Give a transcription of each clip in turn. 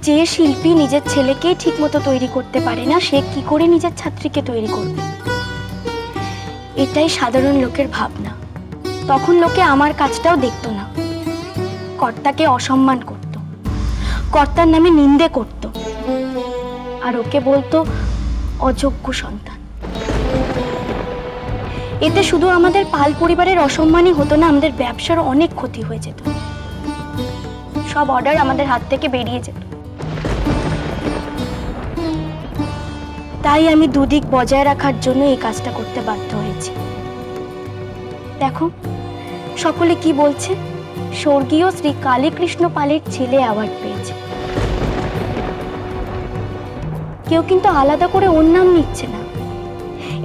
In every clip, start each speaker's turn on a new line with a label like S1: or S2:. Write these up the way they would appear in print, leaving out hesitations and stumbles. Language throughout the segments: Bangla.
S1: যে শিল্পী নিজের ছেলেকে ঠিকমতো তৈরি করতে পারে না, সে কি করে নিজের ছাত্রীকে তৈরি করবে? এটাই সাধারণ লোকের ভাবনা। তখন লোকে আমার কাজটাও দেখতো না, কর্তাকে অসম্মান করত, কর্তার নামে নিন্দে করত, আর ওকে বলতো অযোগ্য সন্তান। এতে শুধু আমাদের পাল পরিবারের অসম্মানই হতো না, আমাদের ব্যবসার অনেক ক্ষতি হয়ে যেত। সব অর্ডার আমাদের হাত থেকে বেরিয়ে যেত। তাই আমি দুদিক বজায় রাখার জন্য এই কাজটা করতে বাধ্য হয়েছি। দেখো সকলে কি বলছে, স্বর্গীয় শ্রী কালীকৃষ্ণ পালের ছেলে অ্যাওয়ার্ড পেয়েছে। কেউ কিন্তু আলাদা করে ওর নাম নিচ্ছে না।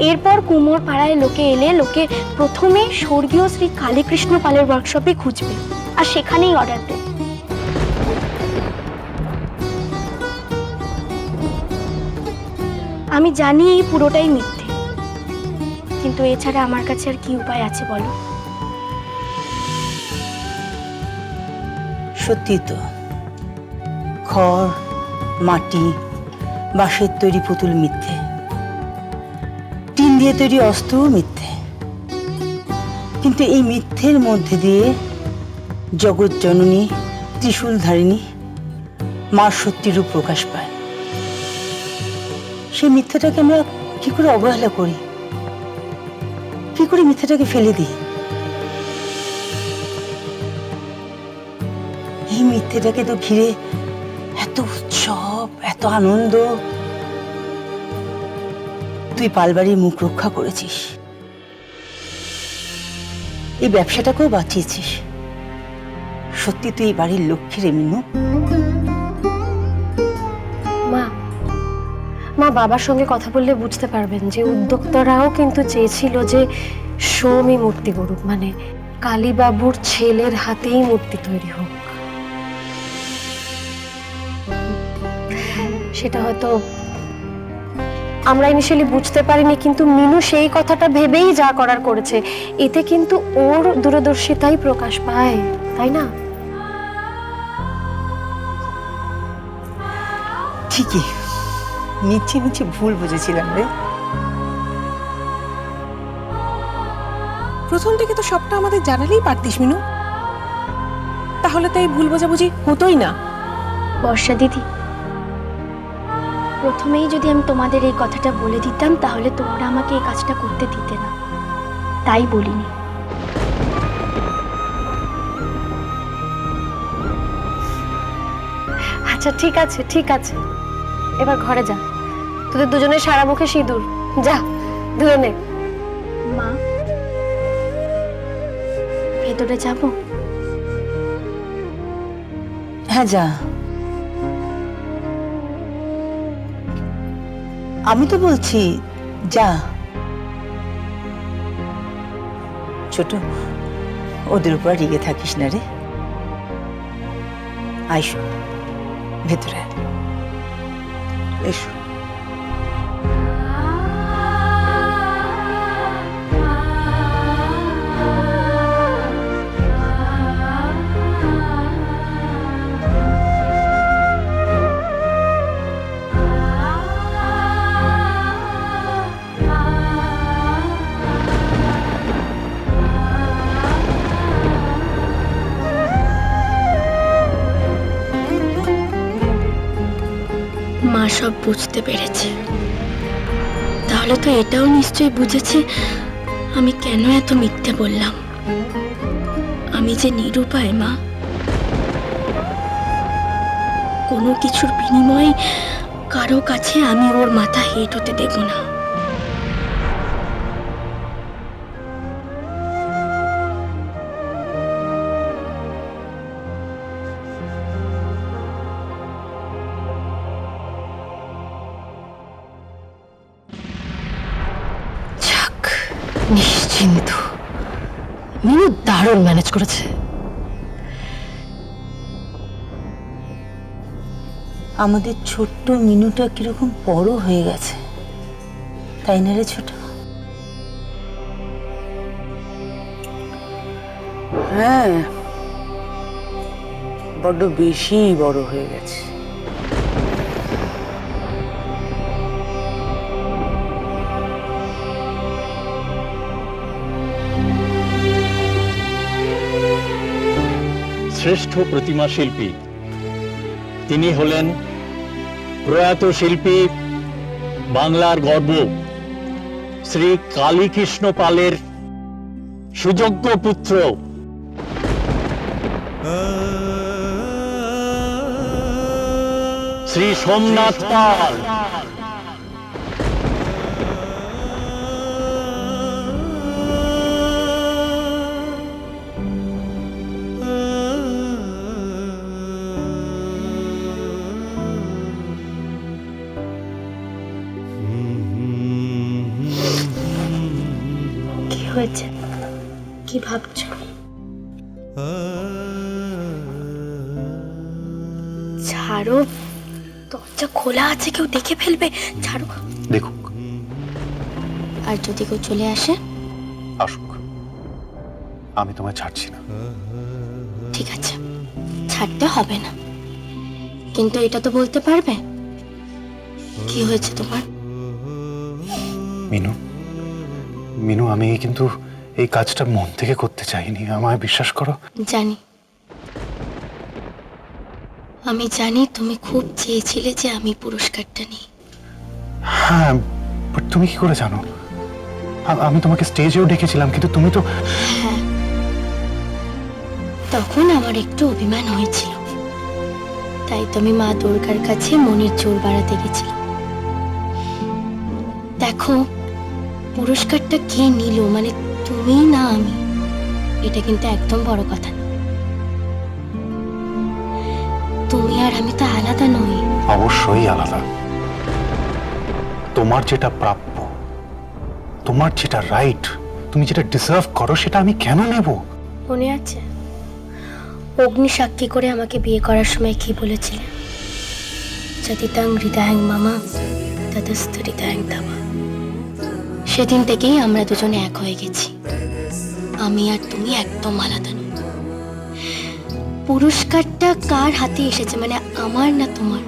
S1: এরপর কুমোর পাড়ায় লোকে এলে লোকে প্রথমে স্বর্গীয় শ্রী কালীকৃষ্ণ পালের ওয়ার্কশপে খুঁজবে আর সেখানেই অর্ডার দেবে। আমি জানি এই পুরোটাই মিথ্যে, কিন্তু এছাড়া আমার কাছে আর কি উপায় আছে বলো?
S2: সত্যি তো, খড়, মাটি, বাঁশের তৈরি পুতুল মিথ্যে, টিন দিয়ে তৈরি অস্ত্রও মিথ্যে, কিন্তু এই মিথ্যের মধ্যে দিয়ে জগৎ জননী ত্রিশূলধারিণী মার সত্যি রূপ প্রকাশ পায়। সেই মিথ্যাটাকে আমরা কি করে অবহেলা করি, কি করে মিথ্যাটাকে ফেলে দিই? এই মিথ্যেটাকে তো ঘিরে এত উৎসব, এত আনন্দ। তুই পালবাড়ির মুখ রক্ষা করেছিস, এই ব্যবসাটাকেও বাঁচিয়েছিস। সত্যি তুই এই বাড়ির লক্ষ্মী রে মিনু।
S3: মা মা বাবার সঙ্গে কথা বললে বুঝতে পারবেন যে উদ্যোক্তারাও কিন্তু চেয়েছিল যে সৌমি মূর্তি গড়ুক, মানে কালীবাবুর ছেলের হাতেই মূর্তি তৈরি হোক। সেটা হয়তো আমরা ইনিশিয়ালি বুঝতে পারিনি, কিন্তু মিনু সেই কথাটা ভেবেই যা করার করেছে। এতে কিন্তু ওর দূরদর্শিতাই প্রকাশ পায়, তাই না?
S2: ঠিকই, নিচে নিচে ভুল বুঝেছিলাম রে।
S4: প্রথম থেকে তো সবটা আমাদের জানালেই পারতিস মিনু, তাহলে তো এই ভুল বোঝাবুঝি হতোই না।
S1: বর্ষা দিদি, প্রথমেই যদি আমি তোমাদের এই কথাটা বলে দিতাম তাহলে তোমরা আমাকে এই কাজটা করতে দিতে না, তাই বলিনি।
S3: আচ্ছা ঠিক আছে ঠিক আছে, এবার ঘরে যা, তোদের দুজনের সারা মুখে সিঁদুর, যা ধুয়ে নে।
S1: মা, ভেতরে যাবো?
S2: হ্যাঁ যা, আমি তো বলছি যা। ছোট, ওদের উপর রেগে থাকিস না রে। আইসো ভেতরে, এসো।
S1: মা সব বুঝতে পেরেছে, তাহলে তো এটাও নিশ্চয়ই বুঝেছে আমি কেন এত মিথ্যে বললাম। আমি যে নিরুপায় মা, কোনো কিছুর বিনিময়ে কারো কাছে আমি ওর মাথা হেঁট হতে দেব না।
S3: নিশ্চিন্ত, মিনু দারুণ ম্যানেজ করেছে।
S2: আমাদের ছোট্ট মিনুটা কিরকম বড় হয়ে গেছে, তাই না রে ছোট?
S5: হ্যাঁ, বড্ড বেশি বড় হয়ে গেছে। শ্রেষ্ঠ প্রতিমা শিল্পী। তিনি হলেন প্রয়াত শিল্পী, বাংলার গর্ব শ্রী কালীকৃষ্ণ পালের সুযোগ্য পুত্র। শ্রী সোমনাথ পাল।
S1: কি হয়েছে? কি ভাবছো? ছাড়ো, দরজা খোলা আছে, কেউ দেখে ফেলবে। ছাড়ো।
S6: দেখুক,
S1: আর যদি কেউ চলে আসে?
S6: আসুক, আমি তোমায় ছাড়ছি না।
S1: ঠিক আছে, ছাড়তে হবে না, কিন্তু এটা তো বলতে পারবে কি হয়েছে তোমার?
S6: মিনু, মিনু, আমি কিন্তু এই কাজটা মন থেকে করতে চাইনি, আমায় বিশ্বাস করো।
S1: জানি, আমি জানি তুমি খুব চেয়েছিলে যে আমি পুরস্কারটা নিই।
S6: হ্যাঁ, বাট তুমি কি করে জানো? আমি তোমাকে স্টেজেও ডেকেছিলাম, কিন্তু তুমি তো।
S1: হ্যাঁ, তখন আমার একটু অভিমান হয়েছিল, তাই তো আমি মা দুর্গার কাছে মনের জোর বাড়াতে গেছিলাম। দেখো, পুরস্কারটা কে নিল, মানে তুমি না আমি, এটা কিন্তু একদম বড় কথা না। তুমি আর আমি তো আলাদা নই।
S6: অবশ্যই আলাদা। তোমার যেটা প্রাপ্য, তোমার যেটা রাইট, তুমি যেটা ডিজার্ভ করো, সেটা আমি কেন নেব?
S1: মনে আছে অগ্নি সাক্ষী করে আমাকে বিয়ে করার সময় কি বলেছিলে? যদিতাং হৃদয়াং মামা ততস্থ হৃদয়াং তামা। সেদিন থেকেই আমরা দুজনে এক হয়ে গেছি। আমি আর তুমি একদম আলাদা নই। পুরস্কারটা কার হাতে এসেছে, মানে আমার না তোমার,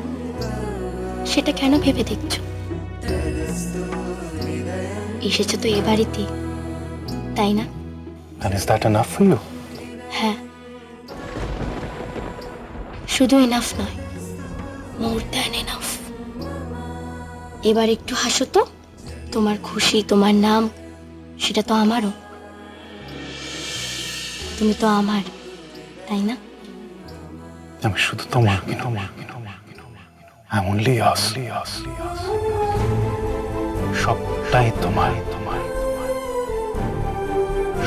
S1: সেটা কেন ভেবে দেখছো? এসেছে তো এ বাড়িতে, তাই না?
S6: And is that enough for you?
S1: হ্যাঁ, শুধু এনাফ নয়, মোর দ্যান এনাফ। এবার একটু হাসো তো। তোমার খুশি, তোমার নাম, সেটা তো আমারও। তুমি তো আমার, তাই না?
S6: আমি শুধু তোমার, I'm only yours. সবটাই তোমার,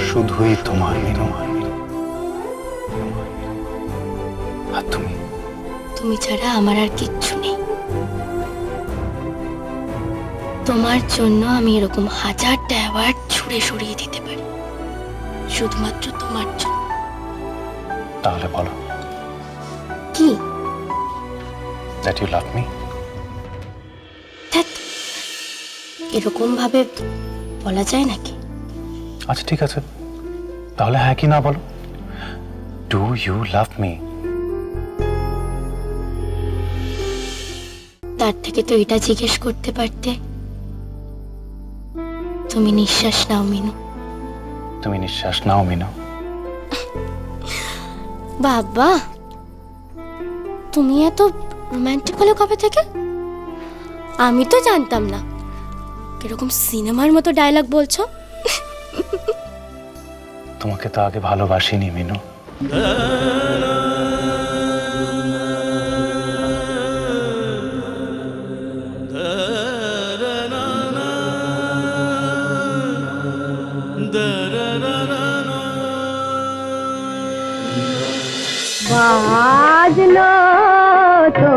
S6: শুধুই তোমার মিনু। আর তুমি?
S1: তুমি ছাড়া আমার আর কিচ্ছু নেই। তোমার জন্য আমি এরকম হাজারটা অ্যাওয়ার্ড ছুঁড়ে সরিয়ে দিতে পারি, শুধুমাত্র তোমার জন্য।
S6: তাহলে বলো,
S1: কি?
S6: that you love me?
S1: ধ্যাৎ, এরকম ভাবে বলা যায় নাকি?
S6: আচ্ছা ঠিক আছে, তাহলে হ্যাঁ কি না বলো। Do you love me?
S1: তার থেকে তো এটা জিজ্ঞেস করতে পারতে, তুমি নিঃশ্বাস নাও মিনু?
S6: তুমি নিঃশ্বাস নাও মিনু?
S1: বাবা, তুমি এত রোমান্টিক হলে কবে থেকে? আমি তো জানতাম না। কিরকম সিনেমার মতো ডায়লগ বলছো।
S6: তোমাকে তো আগে ভালোবাসিনি মিনু।
S1: বাজলো তো